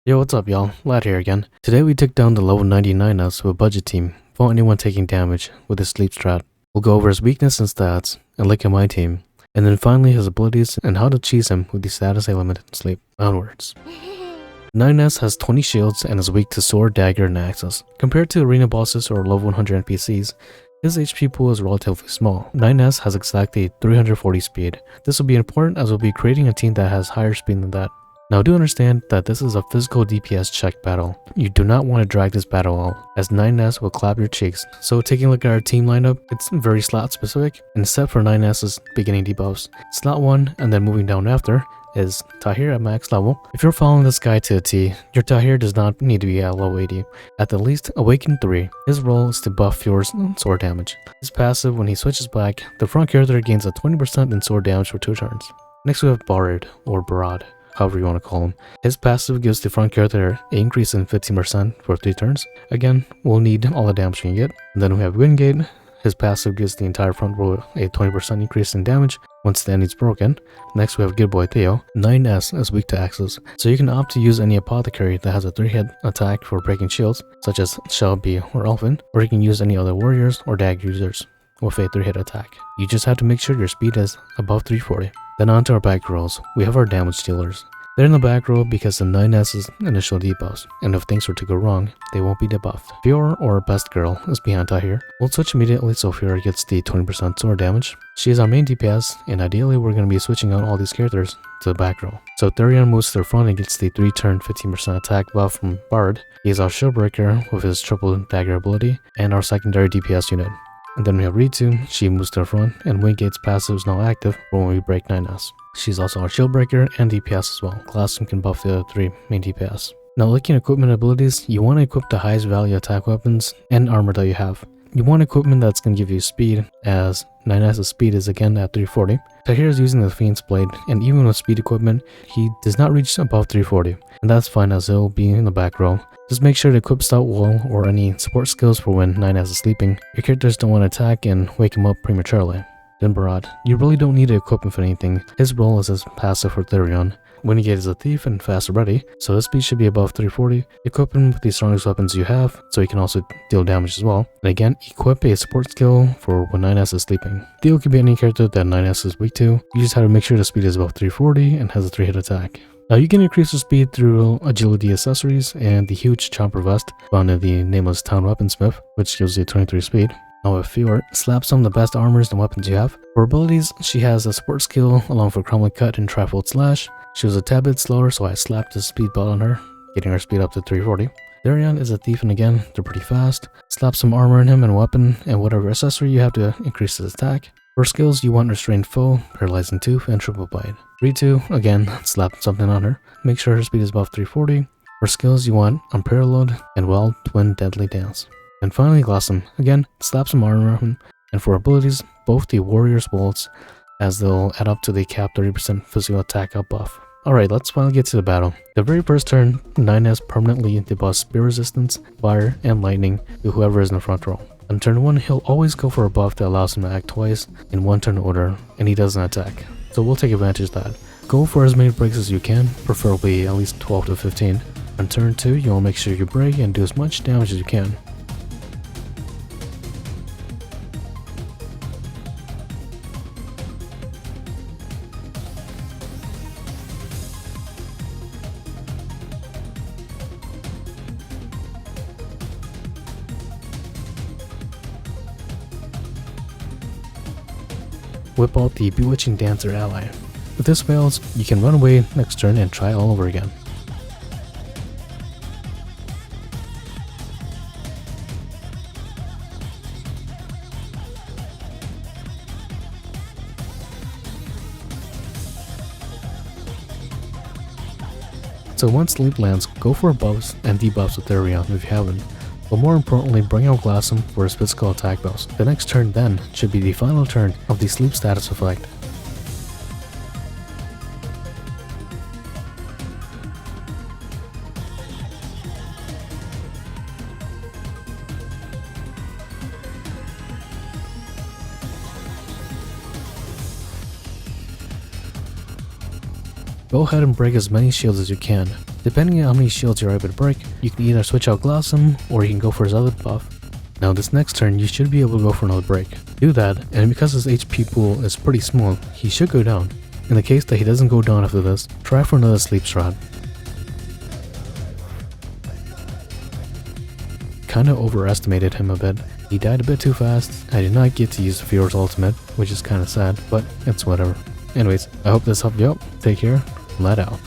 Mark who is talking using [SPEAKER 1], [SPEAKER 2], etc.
[SPEAKER 1] Yo, what's up y'all? Lad here again. Today we took down the level 99 with a budget team without anyone taking damage with his sleep strat. We'll go over his weakness and stats, and look at my team. And then finally his abilities and how to cheese him with the status element and sleep. Onwards. 9S has 20 shields and is weak to sword, dagger, and axes. Compared to arena bosses or level 100 NPCs, his HP pool is relatively small. 9S has exactly 340 speed. This will be important as we'll be creating a team that has higher speed than that. Now do understand that this is a physical DPS check battle. You do not want to drag this battle out, as 9S will clap your cheeks. So taking a look at our team lineup, it's very slot specific, and except for 9S's beginning debuffs. Slot 1 and then moving down after is Tahir at max level. If you're following this guy to a T, your Tahir does not need to be at level 80. At the least, Awaken 3. His role is to buff Fjord's sword damage. His passive, when he switches back, the front character gains a 20% in sword damage for 2 turns. Next we have Barad, or Barad, however you want to call him. His passive gives the front character an increase in 15% for 3 turns. Again, we'll need all the damage we can get. And then we have Wingate. His passive gives the entire front row a 20% increase in damage once the ending's broken. Next we have Good Boy Theo. 9S is weak to axes, so you can opt to use any apothecary that has a 3-hit attack for breaking shields, such as Shelby or Elfin, or you can use any other warriors or dagger users with a 3-hit attack. You just have to make sure your speed is above 340. Then on to our back rows, we have our damage dealers. They're in the back row because of 9S's initial debuffs, and if things were to go wrong, they won't be debuffed. Fiora, or Best Girl, is behind Tahir. We'll switch immediately so Fiora gets the 20% sword damage. She is our main DPS, and ideally we're going to be switching out all these characters to the back row. So Therion moves to the front and gets the 3-turn 15% attack buff from Bard. He is our shieldbreaker with his triple dagger ability, and our secondary DPS unit. And then we have Ritu. She moves to the front, and Wingate's passive is now active for when we break 9S. She's also our shield breaker and DPS as well. Glassum can buff the other 3 main DPS. Now looking at equipment abilities, you want to equip the highest value attack weapons and armor that you have. You want equipment that's going to give you speed, as 9S's speed is again at 340. Tahir is using the Fiend's Blade, and even with speed equipment, he does not reach above 340. And that's fine, as he'll be in the back row. Just make sure to equip Stout Wall or any support skills for when 9S is sleeping. Your characters don't want to attack and wake him up prematurely. Then Barad. You really don't need to equip him for anything. His role is his passive for Therion. Winigate is a thief and fast ready, so his speed should be above 340. Equip him with the strongest weapons you have, so he can also deal damage as well. And again, equip a support skill for when 9S is sleeping. Theo can be any character that 9S is weak to. You just have to make sure the speed is above 340 and has a 3-hit attack. Now you can increase your speed through agility accessories and the huge chomper vest found in the nameless town weaponsmith, which gives you 23 speed. Now with Fjord, slap some of the best armors and weapons you have. For abilities, she has a support skill along for Crumbling Cut and Trifold Slash. She was a tad bit slower, so I slapped the speed belt on her, getting her speed up to 340. Therion is a thief, and again, they're pretty fast. Slap some armor in him and weapon, and whatever accessory you have to increase his attack. For skills, you want Restrained Foe, Paralyzing Tooth, and Triple Bite. Ritu, again, slap something on her. Make sure her speed is above 340. For skills, you want Unparalleled and Well Twin Deadly Dance. And finally, Glassum, again, slap some armor on him. And for abilities, both the Warrior's Bolts, as they'll add up to the cap 30% physical attack up buff. Alright, let's finally get to the battle. The very first turn, 9S permanently debuffs Spear Resistance, Fire, and Lightning to whoever is in the front row. On turn 1, he'll always go for a buff that allows him to act twice in 1 turn order, and he doesn't attack. So we'll take advantage of that. Go for as many breaks as you can, preferably at least 12 to 15. On turn 2, you'll make sure you break and do as much damage as you can. Whip out the Bewitching Dancer ally. If this fails, you can run away next turn and try all over again. So once sleep lands, go for buffs and debuffs with Therion if you haven't. But more importantly, bring out Glassum for his physical attack buffs. The next turn then should be the final turn of the sleep status effect. Go ahead and break as many shields as you can. Depending on how many shields you're able to break, you can either switch out Glassum or you can go for his other buff. Now this next turn you should be able to go for another break. Do that, and because his HP pool is pretty small, he should go down. In the case that he doesn't go down after this, try for another sleep strat. Kinda overestimated him a bit. He died a bit too fast. I did not get to use Fear's ultimate, which is kinda sad, but it's whatever. Anyways, I hope this helped you out. Take care. Let out.